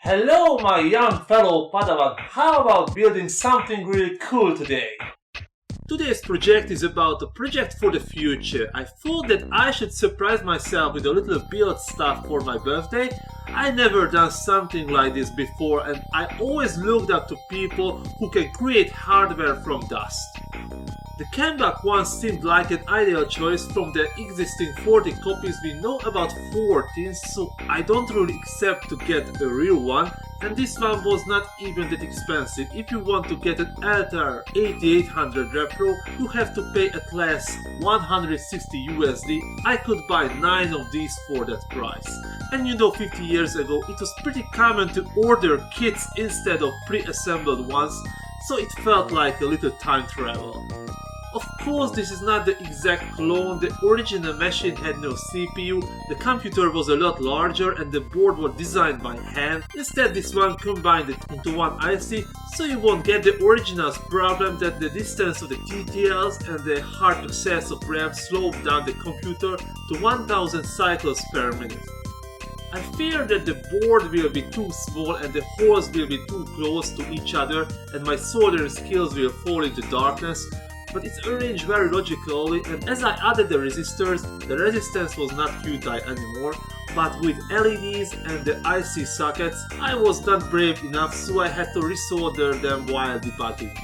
Hello, my young fellow Padawan. How about building something really cool today? Today's project is about a project for the future. I thought that I should surprise myself with a little build stuff for my birthday. I never done something like this before, and I always looked up to people who can create hardware from dust. The Kenbak-1 seemed like an ideal choice. From the existing 40 copies we know about 14, so I don't really accept to get a real one, and this one was not even that expensive. If you want to get an Altar 8800 Repro, you have to pay at least 160 USD. I could buy 9 of these for that price. And 50 years ago it was pretty common to order kits instead of pre-assembled ones, so it felt like a little time travel. Of course, this is not the exact clone. The original machine had no CPU, the computer was a lot larger, and the board was designed by hand. Instead, this one combined it into one IC, so you won't get the original's problem that the distance of the TTLs and the hard access of RAM slowed down the computer to 1000 cycles per minute. I fear that the board will be too small and the holes will be too close to each other and my soldering skills will fall into darkness, but it's arranged very logically, and as I added the resistors, the resistance was not futile anymore, but with LEDs and the IC sockets, I was not brave enough, so I had to resolder them while debugging.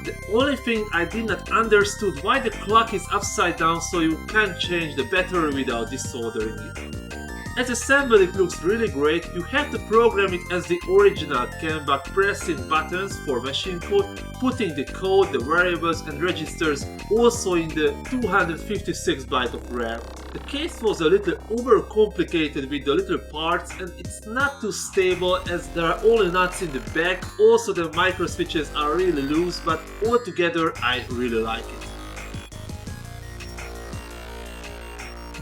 The only thing I did not understood why the clock is upside down so you can't change the battery without desoldering it. As assembled it looks really great. You have to program it as the original Kenbak, pressing buttons for machine code, putting the code, the variables and registers also in the 256 byte of RAM. The case was a little overcomplicated with the little parts and it's not too stable as there are only nuts in the back. Also the micro switches are really loose, but altogether I really like it.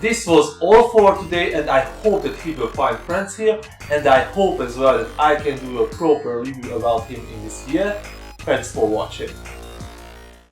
This was all for today, and I hope that he will find friends here, and I hope as well that I can do a proper review about him in this year. Thanks for watching.